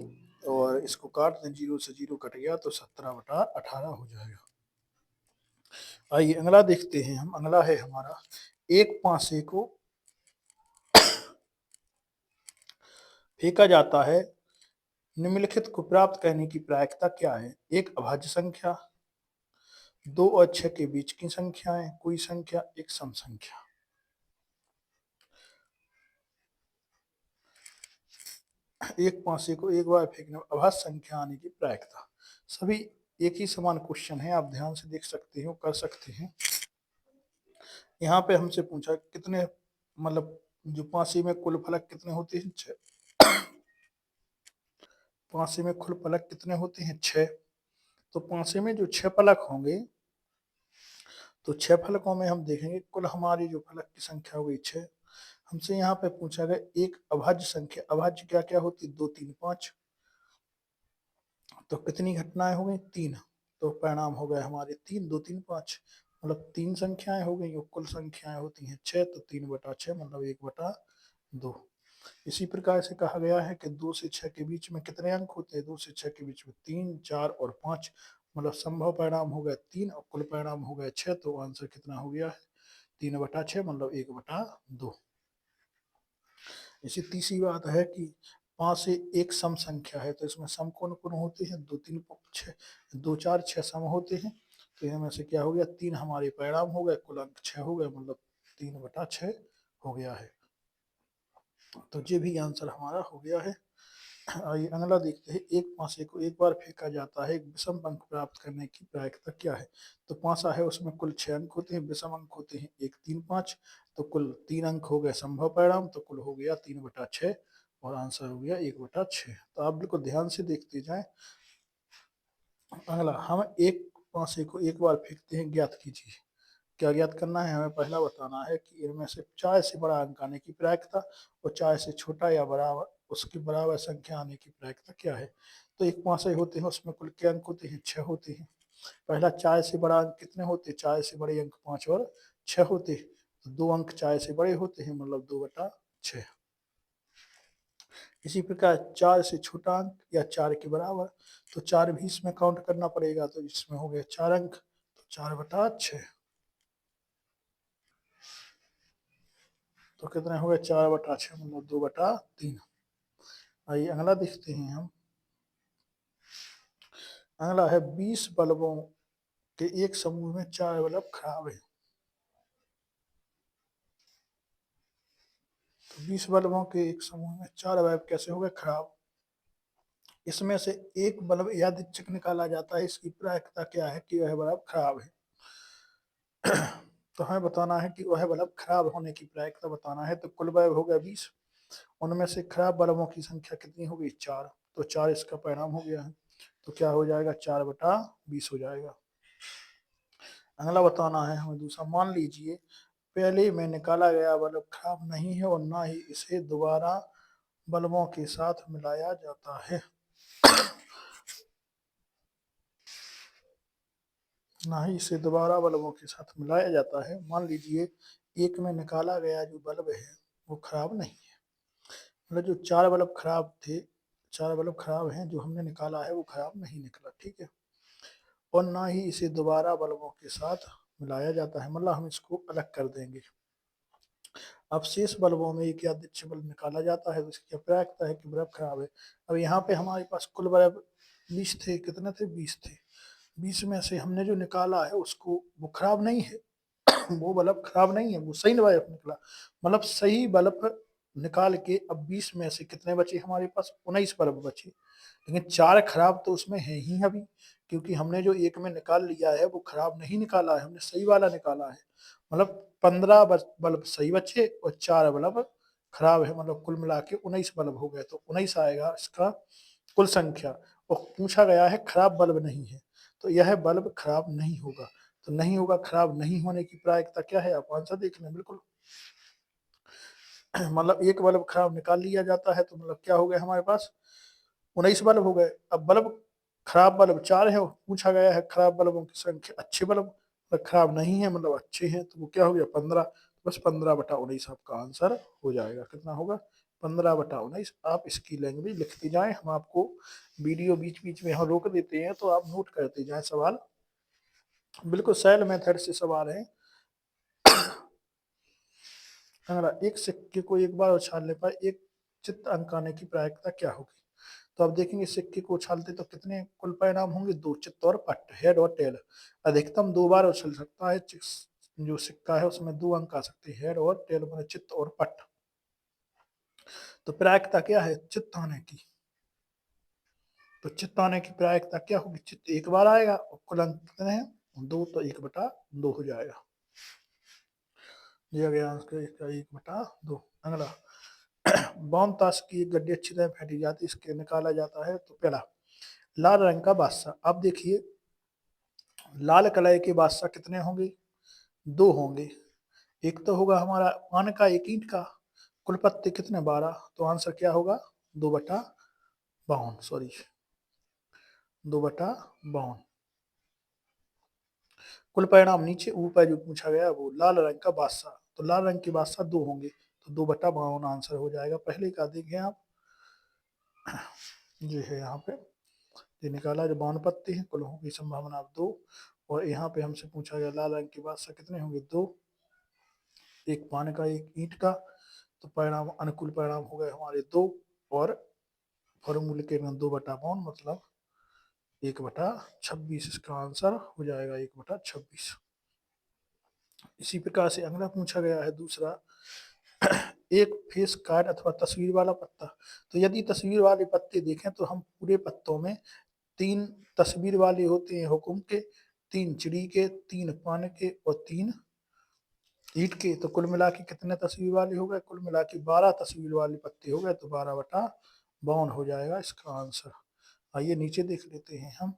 और इसको काट दें, 0 से 0 कट गया, तो 17 बटा 18 हो जाएगा। आइए अगला देखते हैं हम। अगला है हमारा एक पासे को फेंका जाता है, निम्नलिखित को प्राप्त करने की प्रायिकता क्या है। एक अभाज्य संख्या, 2 और 6 के बीच की संख्याएं, कोई संख्या, एक सम संख्या। एक पासे को एक बार फेंकने पर अभाज्य संख्या आने की प्रायिकता। सभी एक ही समान क्वेश्चन है, आप ध्यान से देख सकते हो, कर सकते हैं। यहाँ पे हमसे पूछा कितने, मतलब जो पासे में कुल फलक कितने होते हैं 6, पासे में कुल फलक कितने होते हैं 6। तो पासे में जो 6 फलक होंगे, तो 6 फलकों में हम देखेंगे कुल हमारी जो फलक की संख्या होगी 6। हमसे यहाँ पे पूछा गया एक अभाज्य संख्या, अभाज्य क्या क्या होती 2 3 5। तो कितनी घटनाएं हो गई? 3। तो परिणाम हो गए हमारे 3, 2 3 5, मतलब 3 संख्याएं हो गई और कुल संख्याएं होती हैं 6, तो 3/6 मतलब 1/2। इसी प्रकार से कहा गया है कि 2 से 6 के बीच में कितने अंक होते हैं? 2 से 6 के बीच में 3, 4 और 5, मतलब संभव परिणाम हो गए 3 और कुल परिणाम हो गए 6, तो आंसर कितना हो गया है? 3/6 मतलब 1/2। इसी तीसरी बात है कि 5 से एक सम संख्या है, तो इसमें सम कौन कौन होते हैं? 2 3 6, 2 4 6 सम होते हैं। तो इनमें से क्या हो गया? 3 हमारे परिणाम हो गए, कुल अंक 6 हो गए, मतलब 3/6 हो गया है। तो ये भी आंसर हमारा हो गया है। आइए अगला देखते हैं। एक पासे को एक बार फेंका जाता है, एक विषम अंक प्राप्त करने की प्रायिकता क्या है? तो पासा है, उसमें कुल 6 अंक होते हैं, विषम अंक होते हैं 1 3 5, तो कुल 3 अंक हो गए संभव परिणाम, तो कुल हो गया 3/6 और आंसर हो गया 1/6। तो आप बिल्कुल ध्यान से देखते जाएं। अगला, हम एक पासे को एक बार फेंकते हैं, ज्ञात कीजिए। क्या ज्ञात करना है? हमें पहला बताना है कि इनमें से 4 से बड़ा अंक आने की प्रायिकता और 4 से छोटा या बराबर उसकी बराबर संख्या आने की प्रायिकता क्या है? तो एक पासे होते हैं, उसमें कुल के अंक होते हैं? 6 होते हैं। पहला 4 से बड़ा अंक कितने होते हैं? 4 से बड़े अंक 5 और 6 होते हैं। तो 2 अंक 4 से बड़े होते हैं, मतलब 2/6। इसी प्रकार 4 से छोटा अंक या 4 के बराबर, तो 4 भी इसमें काउंट करना पड़ेगा, तो इसमें हो गया 4 अंक, तो 4/6। तो कितने हो गए? 4/6 मतलब 2/3। आइए अगला देखते हैं हम। अगला है 20 बल्बों के एक समूह में 4 बल्ब खराब है। तो 20 बल्बों के एक समूह में 4 बल्ब कैसे हो गए खराब? इसमें से एक बल्ब यादृच्छिक निकाला जाता है, इसकी प्रायिकता क्या है कि वह बल्ब खराब है? तो हमें बताना है कि वह बल्ब खराब होने की प्रायिकता बताना है। तो कुल बल्ब हो गया 20, उनमें से खराब बल्बों की संख्या कितनी हो गई? 4, तो 4 इसका परिणाम हो गया है। तो क्या हो जाएगा? 4/20 हो जाएगा। अगला बताना है हमें दूसरा। मान लीजिए पहले में निकाला गया बल्ब खराब नहीं है और ना ही इसे दोबारा बल्बों के साथ मिलाया जाता है। ना ही इसे दोबारा बल्बों के साथ मिलाया जाता है। मान लीजिए एक में निकाला गया जो बल्ब है वो खराब नहीं है, मतलब जो 4 बल्ब खराब थे, 4 बल्ब खराब हैं, जो हमने निकाला है वो खराब नहीं निकला, ठीक है। और ना ही इसे दोबारा बल्बों के साथ मिलाया जाता है, मतलब हम इसको अलग कर देंगे। अब शेष बल्बों में एक यादृच्छिक बल्ब निकाला जाता है, तो इसकी क्या प्रायिकता है कि बल्ब खराब है? अब यहाँ पे हमारे पास कुल बल्ब 20 थे, कितने थे? 20 थे। 20 में से हमने जो निकाला है उसको, वो खराब नहीं है। वो बल्ब खराब नहीं है, वो सही बल्ब निकला, मतलब सही बल्ब निकाल के अब 20 में से कितने बचे हमारे पास? 19 बल्ब बचे। लेकिन 4 खराब तो उसमें है ही अभी, क्योंकि हमने जो एक में निकाल लिया है वो खराब नहीं निकाला है, हमने सही वाला निकाला है। मतलब 15 बल्ब सही बचे और 4 बल्ब खराब है, मतलब कुल मिला के 19 बल्ब हो गए। तो 19 आएगा इसका कुल संख्या। और पूछा गया है खराब बल्ब नहीं है, तो यह बल्ब खराब नहीं होगा। तो नहीं होगा, खराब नहीं होने की प्रायिकता क्या है? आप आंसर देख लें बिल्कुल। मतलब एक बल्ब खराब निकाल लिया जाता है, तो मतलब क्या हो गया हमारे पास? 19 बल्ब हो गए। अब बल्ब खराब बल्ब 4 है, पूछा गया है खराब बल्बों की संख्या, अच्छे बल्ब मतलब खराब नहीं है, मतलब अच्छे हैं, तो वो क्या हो गया? 15। बस 15/19 आपका आंसर हो जाएगा। कितना होगा? 15/19। आप इसकी लैंग्वेज लिखते जाएं, हम आपको वीडियो बीच बीच में यहाँ रोक देते हैं, तो आप नोट करते जाएं सवाल। बिल्कुल सरल मेथड से सवाल है। अगला, एक सिक्के को एक बार उछालने पर एक चित्त अंक आने की प्रायिकता क्या होगी? तो आप देखेंगे सिक्के को उछालते तो कितने कुल परिणाम होंगे? 2, चित्त और पट, हेड और टेल। अधिकतम 2 बार उछल सकता है जो सिक्का है, उसमें 2 अंक आ सकते हैं, हेड और टेल, मतलब चित्त और पट। तो प्रायिकता क्या है चित्त आने की? तो चित्त आने की प्रायिकता क्या होगी? चित्त एक बार आएगा और कुल अंक कितने हैं? 2, तो 1/2 हो जाएगा। दिया गया आंसर इसका 1/2। अगला, बॉम्ब ताश की एक गड्डी अच्छी तरह फेंटी जाती है, इसके निकाला जाता है। तो पहला, लाल रंग का बादशाह। अब देखिए लाल कलर के बादशाह कितने होंगे? 2 होंगे। एक तो होगा हमारा पान का, एक ईंट का। कुल पत्ते कितने? 12। तो आंसर क्या होगा? 2/52, सॉरी 2/52। कुल परिणाम नीचे ऊपर जो पूछा गया वो लाल रंग का बादशाह, तो लाल रंग के बादशाह 2 होंगे, तो 2/52 आंसर हो जाएगा। पहले का देखें आप, ये है यहाँ पे, ये निकाला जो 52 पत्ते हैं, कुल होगी संभावना 2। और यहाँ पे हमसे पूछा गया लाल रंग के बादशाह कितने होंगे, 2, एक पान का एक ईंट का, तो परिणाम अनुकूल परिणाम हो गए हमारे 2। और फॉर्मूले के में 2/52 मतलब 1/26 इसका आंसर हो जाएगा, 1/26। इसी प्रकार से अगला पूछा गया है दूसरा, एक फेस कार्ड अथवा तस्वीर वाला पत्ता। तो यदि तस्वीर वाले पत्ते देखें तो हम पूरे पत्तों में 3 तस्वीर वाले होते हैं हुक्म के, 3 चिड़ी के, 3 पान के और 3 ईंट के, तो कुल मिला के कितने तस्वीर वाले हो गए, कुल मिला के 12 तस्वीर वाले पत्ते हो गए, तो 12/52 हो जाएगा इसका आंसर। आइए नीचे देख लेते हैं हम।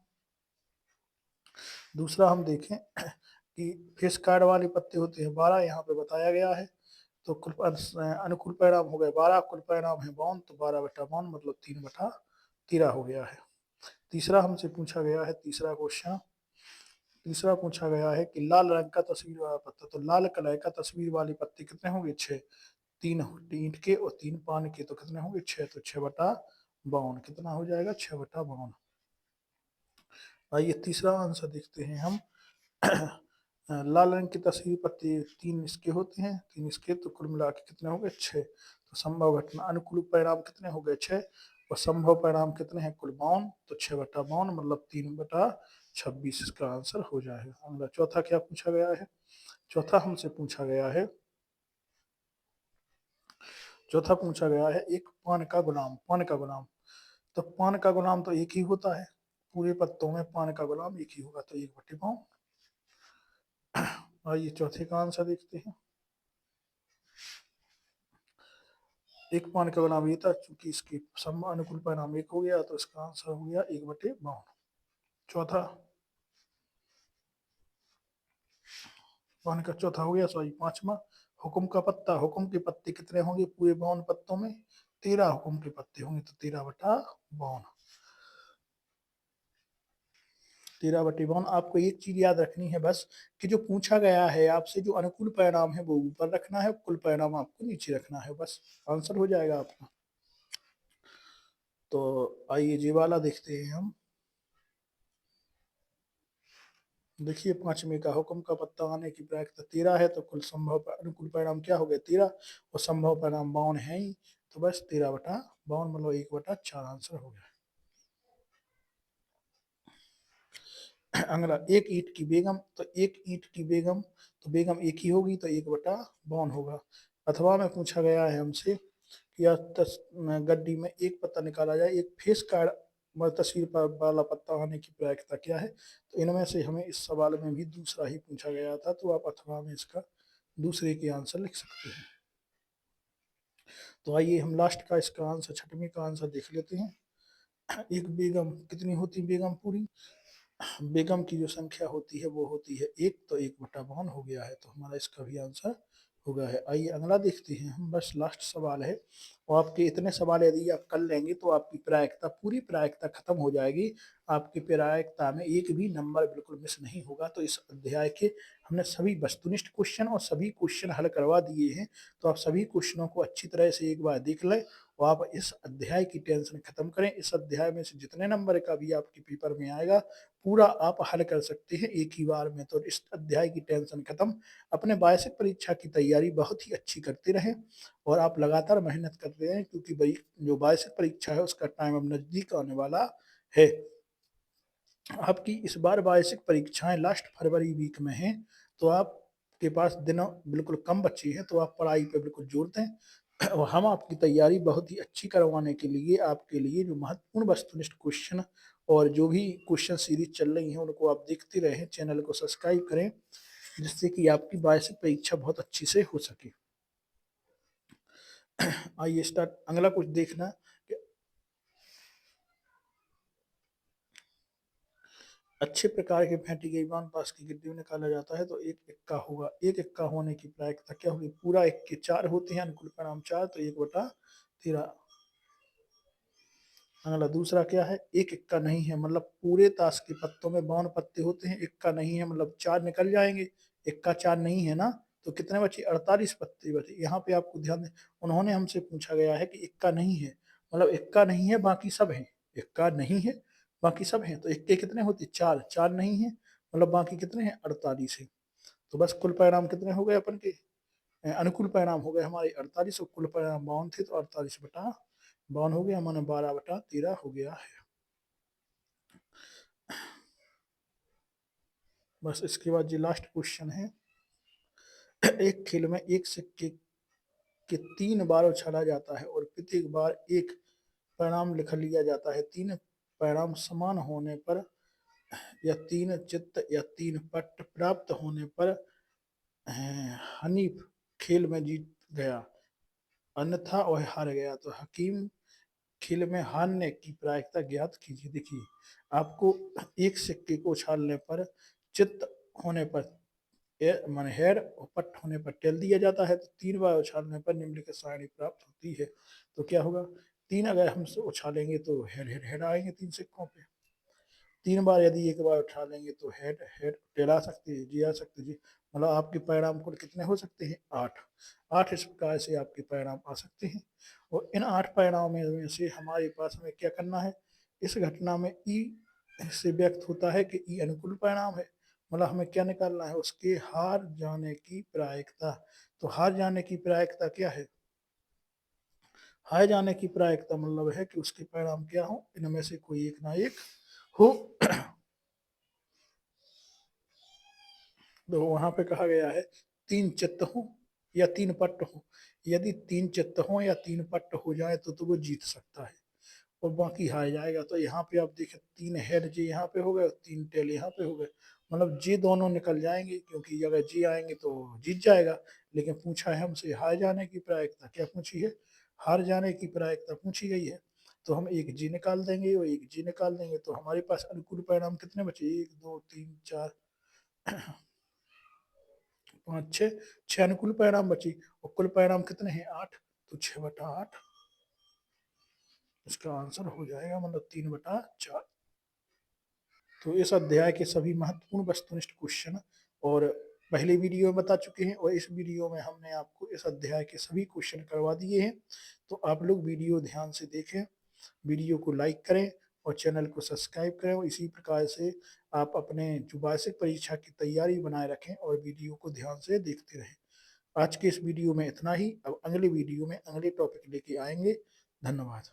दूसरा हम देखें कि फेस कार्ड वाले पत्ते होते हैं 12, यहाँ पे बताया गया है, तो कुल अनुकूल परिणाम हो गए 12, कुल परिणाम है 52, तो 12/52 मतलब 3/13 हो गया है। तीसरा हमसे पूछा गया है, तीसरा क्वेश्चन, तीसरा पूछा गया है कि लाल रंग का तस्वीर वाला पत्ता, तो लाल कलर का तस्वीर वाले पत्ते कितने होंगे, 6, 3 ईंट के और 3 पान के, तो कितने होंगे 6, तो 6/52 कितना हो जाएगा, 6/52। आइए तीसरा आंसर देखते हैं हम। लाल रंग की तस्वीर पत्ते 3 इसके होते हैं, 3 इसके, तो कुल मिला के कितने हो गए 6, तो संभव घटना अनुकूल परिणाम कितने हो गए 6, और संभव परिणाम कितने हैं कुल 52, तो 6/52 मतलब 3/26 इसका आंसर हो जाएगा। अगला चौथा क्या पूछा गया है, चौथा हमसे पूछा गया है, चौथा पूछा गया है एक पान का गुलाम, पान का गुलाम, तो पान का गुलाम तो एक ही होता है, पूरे पत्तों में पान का गुलाम एक ही होगा, तो 1/52। आइए चौथे का आंसर देखते हैं। एक पान का गुलाम ये था, चूंकि इसके अनुकूल परिणाम 1 हो गया, तो इसका आंसर हो गया 1/52। चौथा पान का चौथा हो गया, सॉरी पांचवा, हुक्म का पत्ता, हुक्म के पत्ते कितने होंगे पूरे 52 पत्तों में, 13 हुक्म के पत्ते होंगे, तो 13/52। 13/52। आपको एक चीज याद रखनी है बस, कि जो पूछा गया है आपसे, जो अनुकूल परिणाम है वो ऊपर रखना है, कुल परिणाम आपको नीचे रखना है, बस आंसर हो जाएगा आपका। तो आइए ये वाला देखते हैं हम। देखिए पांचवे का, हुक्म का पत्ता आने की प्रायिकता 13 है, तो कुल संभव अनुकूल परिणाम क्या हो गया 13, और संभव परिणाम 52 है ही, तो बस 13/52 मतलब 1/4 आंसर हो गया। अगला, एक ईंट की बेगम, तो एक ईंट की बेगम, तो बेगम एक ही होगी, तो 1/52 होगा। अथवा में पूछा गया है हमसे कि गड्डी में एक पत्ता निकाला जाए, एक फेस कार्ड तस्वीर पर वाला पत्ता आने की प्रायिकता क्या है, तो इनमें से हमें इस सवाल में भी दूसरा ही पूछा गया था, तो आप अथवा में इसका दूसरे के आंसर लिख सकते हैं। तो आइए हम लास्ट का इसका आंसर, छठवीं का आंसर देख लेते हैं। एक बेगम कितनी होती बेगम पूरी, बेगम की जो संख्या होती है वो होती है 1, तो 1/52 हो गया है, तो हमारा इसका भी आंसर हो गया है। आइए अगला देखते हैं हम, बस लास्ट सवाल है, और आपके इतने सवाल यदि आप कर लेंगे तो आपकी प्रायिकता, पूरी प्रायिकता खत्म हो जाएगी, आपकी प्रायिकता में एक भी नंबर बिल्कुल मिस नहीं होगा। तो इस अध्याय के हमने सभी वस्तुनिष्ठ क्वेश्चन और सभी क्वेश्चन हल करवा दिए हैं, तो आप सभी क्वेश्चनों को अच्छी तरह से एक बार देख लें, और आप इस अध्याय की टेंशन खत्म करें। इस अध्याय में से जितने नंबर का भी आपके पेपर में आएगा पूरा आप हल कर सकते हैं एक ही बार में, तो इस अध्याय की टेंशन खत्म। अपने वार्षिक परीक्षा की तैयारी बहुत ही अच्छी करते रहें, और आप लगातार मेहनत करते रहें, क्योंकि भाई जो वार्षिक परीक्षा है उसका टाइम अब नजदीक आने वाला है। आपकी इस बार वार्षिक परीक्षाएं लास्ट फरवरी वीक में हैं, तो आपके पास दिनों बिल्कुल कम बचे हैं, तो आप पढ़ाई पे बिल्कुल जोर दें, और हम आपकी तैयारी बहुत ही अच्छी करवाने के लिए आपके लिए जो महत्वपूर्ण वस्तुनिष्ठ क्वेश्चन और जो भी क्वेश्चन सीरीज चल रही हैं उनको आप देखते रहें, चैनल को सब्सक्राइब करें, जिससे कि आपकी वार्षिक परीक्षा बहुत अच्छी से हो सके। आइए स्टार्ट, अगला कुछ देखना, अच्छे प्रकार के फेंटी गई बांध पास की गिट्टी में निकाला जाता है, तो एक इक्का होगा, एक इक्का होने की प्रायिकता क्या होगी, पूरा इक्के 4 होते हैं, अनुकूल परिणाम 4, तो 1/13। अगला दूसरा क्या है, एक इक्का नहीं है, मतलब पूरे ताश के पत्तों में 52 पत्ते होते हैं, इक्का नहीं है मतलब 4 निकल जाएंगे, इक्का 4 नहीं है ना, तो कितने बचे, 48 पत्ते बचे। यहाँ पे आपको ध्यान दें, उन्होंने हमसे पूछा गया है कि इक्का नहीं है, मतलब इक्का नहीं है बाकी सब है, इक्का नहीं है बाकी सब है, तो इक्के कितने होते, 4, 4 नहीं है मतलब बाकी कितने हैं, 48 है। तो बस कुल परिणाम कितने हो गए अपन के, अनुकूल परिणाम हो गए हमारे 48, और कुल परिणाम 52 थे, तो 48/52 हो गया, माने 12/13 हो गया है। बस इसके बाद जो लास्ट क्वेश्चन है, एक खेल में एक सिक्के के 3 बार उछाला जाता है और प्रत्येक बार एक परिणाम लिख लिया जाता है, 3 परिणाम समान होने पर या 3 चित्त या 3 पट्ट प्राप्त होने पर हनीफ खेल में जीत गया, अन्यथा वह हार गया। तो हकीम खेल में हारने की प्रायिकता ज्ञात कीजिए। देखिए, आपको एक सिक्के को उछालने पर चित्त होने पर माने हेड और पट होने पर टेल दिया जाता है, तो 3 बार उछालने पर निम्नलिखित सारणी प्राप्त होती है। तो क्या होगा, 3 अगर हम उछालेंगे तो हेड हेड हेड आएंगे 3 सिक्कों पे, 3 बार यदि एक बार उठा लेंगे तो हेड हेड टेल आ सकती है, जी आ सकती है जी, मतलब आपके परिणाम कुल कितने हो सकते हैं, 8, 8 इस प्रकार से आपके परिणाम आ सकते हैं। और इन 8 परिणामों में से हमारे पास हमें क्या करना है, इस घटना में ई से व्यक्त होता है कि ई अनुकूल परिणाम है, मतलब हमें क्या निकालना है, उसके हार जाने की प्रायिकता। तो हार जाने की प्रायिकता क्या है, हार जाने की प्रायिकता मतलब है कि उसके परिणाम क्या हो, इनमें से कोई एक ना एक हो। तो वहां पे कहा गया है 3 चित्त हो या 3 पट्ट हो, यदि 3 चित्त हो या 3 पट्ट हो जाए तो वो जीत सकता है और बाकी हार जाएगा। तो यहाँ पे आप देखें 3 हेड जी यहाँ पे हो गए और 3 टेल यहाँ पे हो गए, मतलब जी दोनों निकल जाएंगे, क्योंकि अगर जी आएंगे तो जीत जाएगा। लेकिन पूछा है हमसे हार जाने की प्रायिकता, क्या पूछी है, हार जाने की प्रायिकता पूछी गई है। तो हम एक जी निकाल देंगे और एक जी निकाल देंगे, तो हमारे पास अनुकूल परिणाम कितने बचे, 1 2 3 4 5 6, 6 अनुकूल परिणाम बची, और कुल परिणाम कितने हैं, 8, तो 6/8 इसका आंसर हो जाएगा, मतलब 3/4। तो इस अध्याय के सभी महत्वपूर्ण वस्तुनिष्ठ क्वेश्चन और पहले वीडियो में बता चुके हैं, और इस वीडियो में हमने आपको इस अध्याय के सभी क्वेश्चन करवा दिए हैं। तो आप लोग वीडियो ध्यान से देखें, वीडियो को लाइक करें और चैनल को सब्सक्राइब करें, और इसी प्रकार से आप अपने जो वार्षिक परीक्षा की तैयारी बनाए रखें और वीडियो को ध्यान से देखते रहें। आज के इस वीडियो में इतना ही, अब अगले वीडियो में अगले टॉपिक लेके आएंगे। धन्यवाद।